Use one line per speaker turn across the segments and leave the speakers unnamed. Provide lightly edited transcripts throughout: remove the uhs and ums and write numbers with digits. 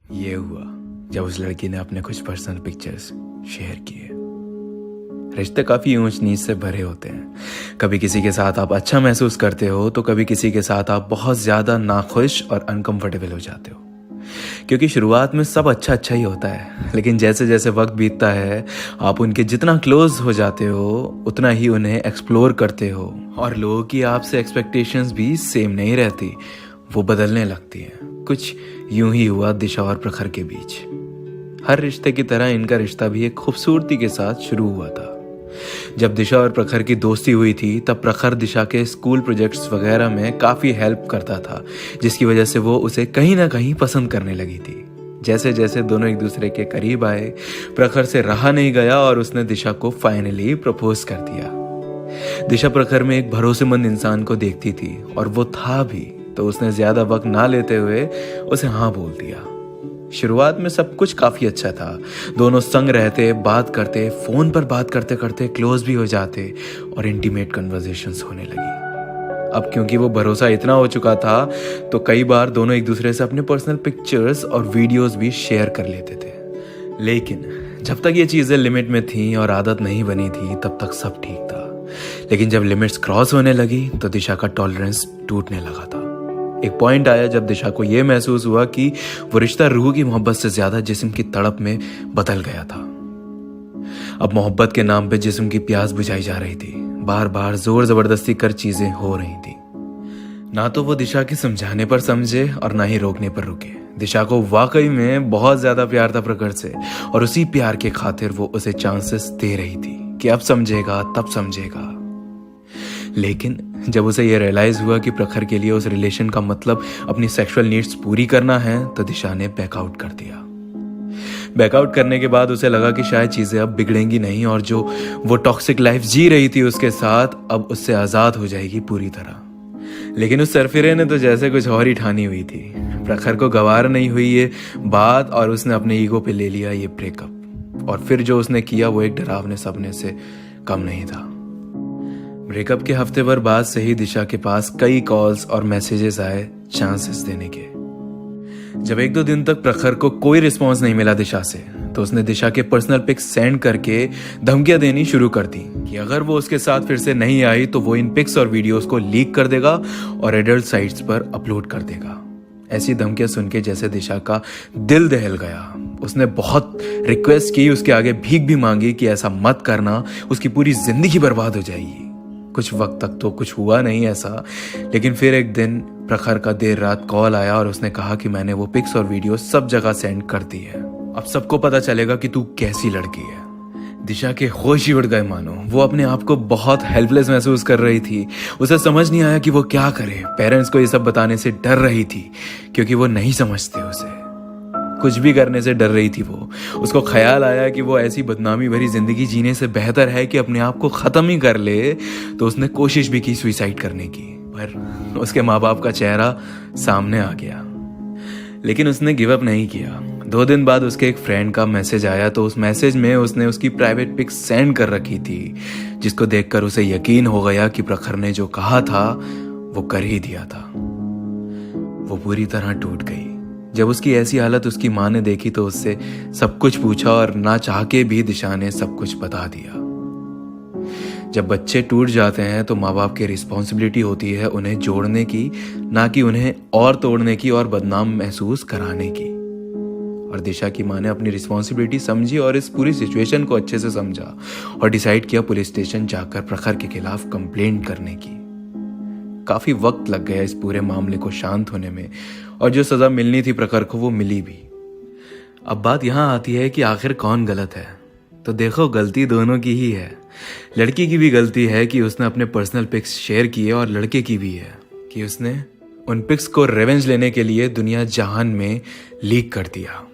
ये हुआ जब उस लड़की ने अपने कुछ पर्सनल पिक्चर्स शेयर किए। रिश्ते काफ़ी ऊंच नीच से भरे होते हैं। कभी किसी के साथ आप अच्छा महसूस करते हो तो कभी किसी के साथ आप बहुत ज़्यादा नाखुश और अनकंफर्टेबल हो जाते हो, क्योंकि शुरुआत में सब अच्छा अच्छा ही होता है, लेकिन जैसे जैसे वक्त बीतता है आप उनके जितना क्लोज हो जाते हो उतना ही उन्हें एक्सप्लोर करते हो, और लोगों की आपसे एक्सपेक्टेशंस भी सेम नहीं रहती, वो बदलने लगती हैं। कुछ यूं ही हुआ दिशा और प्रखर के बीच। हर रिश्ते की तरह इनका रिश्ता भी एक खूबसूरती के साथ शुरू हुआ था। जब दिशा और प्रखर की दोस्ती हुई थी तब प्रखर दिशा के स्कूल प्रोजेक्ट्स वगैरह में काफ़ी हेल्प करता था, जिसकी वजह से वो उसे कहीं ना कहीं पसंद करने लगी थी। जैसे जैसे दोनों एक दूसरे के करीब आए, प्रखर से रहा नहीं गया और उसने दिशा को फाइनली प्रपोज कर दिया। दिशा प्रखर में एक भरोसेमंद इंसान को देखती थी और वो था भी, तो उसने ज्यादा वक्त ना लेते हुए उसे हाँ बोल दिया। शुरुआत में सब कुछ काफी अच्छा था। दोनों संग रहते, बात करते, फोन पर बात करते करते क्लोज भी हो जाते और इंटीमेट कन्वर्सेशंस होने लगी। अब क्योंकि वो भरोसा इतना हो चुका था तो कई बार दोनों एक दूसरे से अपने पर्सनल पिक्चर्स और वीडियोस भी शेयर कर लेते थे। लेकिन जब तक ये चीजें लिमिट में थी और आदत नहीं बनी थी तब तक सब ठीक था। लेकिन जब लिमिट्स क्रॉस होने लगी तो दिशा का टॉलरेंस टूटने लगा था। एक पॉइंट आया जब दिशा को यह महसूस हुआ कि वो रिश्ता रूह की मोहब्बत से ज्यादा जिस्म की तड़प में बदल गया था। अब मोहब्बत के नाम पे जिस्म की प्यास बुझाई जा रही थी। बार बार जोर जबरदस्ती कर चीजें हो रही थी। ना तो वो दिशा के समझाने पर समझे और ना ही रोकने पर रुके। दिशा को वाकई में बहुत ज्यादा प्यार था प्रखर से, और उसी प्यार के खातिर वो उसे चांसेस दे रही थी कि अब समझेगा तब समझेगा। लेकिन जब उसे यह रियलाइज हुआ कि प्रखर के लिए उस रिलेशन का मतलब अपनी सेक्सुअल नीड्स पूरी करना है तो दिशा ने बैकआउट कर दिया। बैकआउट करने के बाद उसे लगा कि शायद चीजें अब बिगड़ेंगी नहीं और जो वो टॉक्सिक लाइफ जी रही थी उसके साथ अब उससे आजाद हो जाएगी पूरी तरह। लेकिन उस सरफिरे ने तो जैसे कुछ और ही ठानी हुई थी। प्रखर को गवार नहीं हुई ये बात और उसने अपने ईगो पे ले लिया ये ब्रेकअप, और फिर जो उसने किया वो एक डरावने सपने से कम नहीं था। ब्रेकअप के हफ्ते भर बाद से ही दिशा के पास कई कॉल्स और मैसेजेस आए चांसेस देने के। जब एक दो दिन तक प्रखर को कोई रिस्पांस नहीं मिला दिशा से तो उसने दिशा के पर्सनल पिक्स सेंड करके धमकियां देनी शुरू कर दी कि अगर वो उसके साथ फिर से नहीं आई तो वो इन पिक्स और वीडियोस को लीक कर देगा और एडल्ट साइट्स पर अपलोड कर देगा। ऐसी धमकियां सुन के जैसे दिशा का दिल दहल गया। उसने बहुत रिक्वेस्ट की, उसके आगे भीख भी मांगी कि ऐसा मत करना, उसकी पूरी जिंदगी बर्बाद हो जाएगी। कुछ वक्त तक तो कुछ हुआ नहीं ऐसा, लेकिन फिर एक दिन प्रखर का देर रात कॉल आया और उसने कहा कि मैंने वो पिक्स और वीडियो सब जगह सेंड कर दी है। अब सबको पता चलेगा कि तू कैसी लड़की है। दिशा के होश ही उड़ गए मानो। वो अपने आप को बहुत हेल्पलेस महसूस कर रही थी। उसे समझ नहीं आया कि वो क्या करे। पेरेंट्स को ये सब बताने से डर रही थी क्योंकि वो नहीं समझते उसे। कुछ भी करने से डर रही थी वो। उसको ख्याल आया कि वो ऐसी बदनामी भरी जिंदगी जीने से बेहतर है कि अपने आप को खत्म ही कर ले, तो उसने कोशिश भी की सुसाइड करने की, पर उसके माँ बाप का चेहरा सामने आ गया। लेकिन उसने गिव अप नहीं किया। 2 दिन बाद उसके एक फ्रेंड का मैसेज आया, तो उस मैसेज में उसने उसकी प्राइवेट पिक सेंड कर रखी थी, जिसको देखकर उसे यकीन हो गया कि प्रखर ने जो कहा था वो कर ही दिया था। वो पूरी तरह टूट गई। जब उसकी ऐसी हालत उसकी माँ ने देखी तो उससे सब कुछ पूछा और ना चाह के भी दिशा ने सब कुछ बता दिया। जब बच्चे टूट जाते हैं तो माँ बाप की रिस्पॉन्सिबिलिटी होती है उन्हें जोड़ने की, ना कि उन्हें और तोड़ने की और बदनाम महसूस कराने की। और दिशा की माँ ने अपनी रिस्पॉन्सिबिलिटी समझी और इस पूरी सिचुएशन को अच्छे से समझा और डिसाइड किया पुलिस स्टेशन जाकर प्रखर के खिलाफ कंप्लेंट करने की। काफी वक्त लग गया इस पूरे मामले को शांत होने में, और जो सजा मिलनी थी प्रखर को वो मिली भी। अब बात यहाँ आती है कि आखिर कौन गलत है। तो देखो, गलती दोनों की ही है। लड़की की भी गलती है कि उसने अपने पर्सनल पिक्स शेयर किए, और लड़के की भी है कि उसने उन पिक्स को रिवेंज लेने के लिए दुनिया जहान में लीक कर दिया।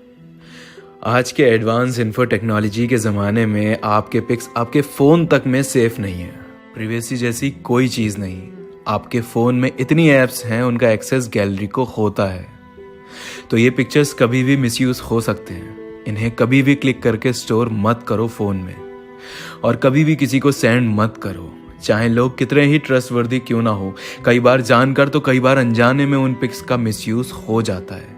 आज के एडवांस इन्फो टेक्नोलॉजी के ज़माने में आपके पिक्स आपके फ़ोन तक में सेफ नहीं है। प्रिवेसी जैसी कोई चीज़ नहीं। आपके फ़ोन में इतनी ऐप्स हैं, उनका एक्सेस गैलरी को होता है, तो ये पिक्चर्स कभी भी मिसयूज़ हो सकते हैं। इन्हें कभी भी क्लिक करके स्टोर मत करो फ़ोन में, और कभी भी किसी को सेंड मत करो, चाहे लोग कितने ही ट्रस्टवर्दी क्यों ना हो। कई बार जानकर तो कई बार अनजाने में उन पिक्स का मिसयूज़ हो जाता है,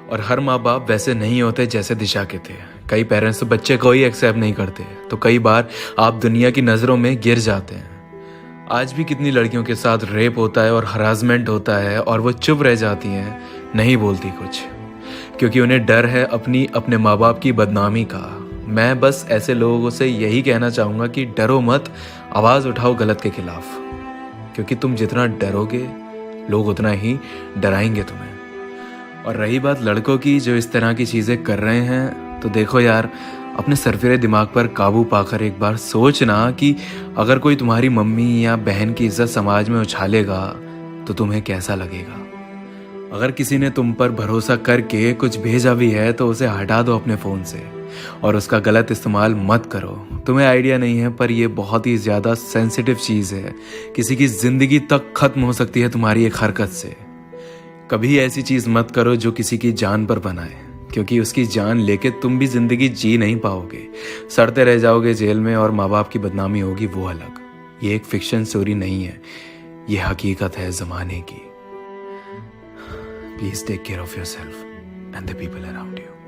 और हर माँ बाप वैसे नहीं होते जैसे दिशा के थे। कई पेरेंट्स तो बच्चे को ही एक्सेप्ट नहीं करते, तो कई बार आप दुनिया की नज़रों में गिर जाते हैं। आज भी कितनी लड़कियों के साथ रेप होता है और हरासमेंट होता है और वो चुप रह जाती हैं, नहीं बोलती कुछ, क्योंकि उन्हें डर है अपने माँ बाप की बदनामी का। मैं बस ऐसे लोगों से यही कहना चाहूँगा कि डरो मत, आवाज़ उठाओ गलत के खिलाफ, क्योंकि तुम जितना डरोगे लोग उतना ही डराएंगे तुम्हें। और रही बात लड़कों की जो इस तरह की चीज़ें कर रहे हैं, तो देखो यार, अपने सरफिरे दिमाग पर काबू पाकर एक बार सोचना कि अगर कोई तुम्हारी मम्मी या बहन की इज्जत समाज में उछालेगा तो तुम्हें कैसा लगेगा। अगर किसी ने तुम पर भरोसा करके कुछ भेजा भी है तो उसे हटा दो अपने फ़ोन से और उसका गलत इस्तेमाल मत करो। तुम्हें आइडिया नहीं है, पर यह बहुत ही ज़्यादा सेंसिटिव चीज़ है। किसी की ज़िंदगी तक ख़त्म हो सकती है तुम्हारी एक हरकत से। कभी ऐसी चीज़ मत करो जो किसी की जान पर बनाए, क्योंकि उसकी जान लेके तुम भी ज़िंदगी जी नहीं पाओगे, सड़ते रह जाओगे जेल में और माँ बाप की बदनामी होगी वो अलग। ये एक फिक्शन स्टोरी नहीं है, ये हकीकत है ज़माने की। Please take care of yourself and the people around you.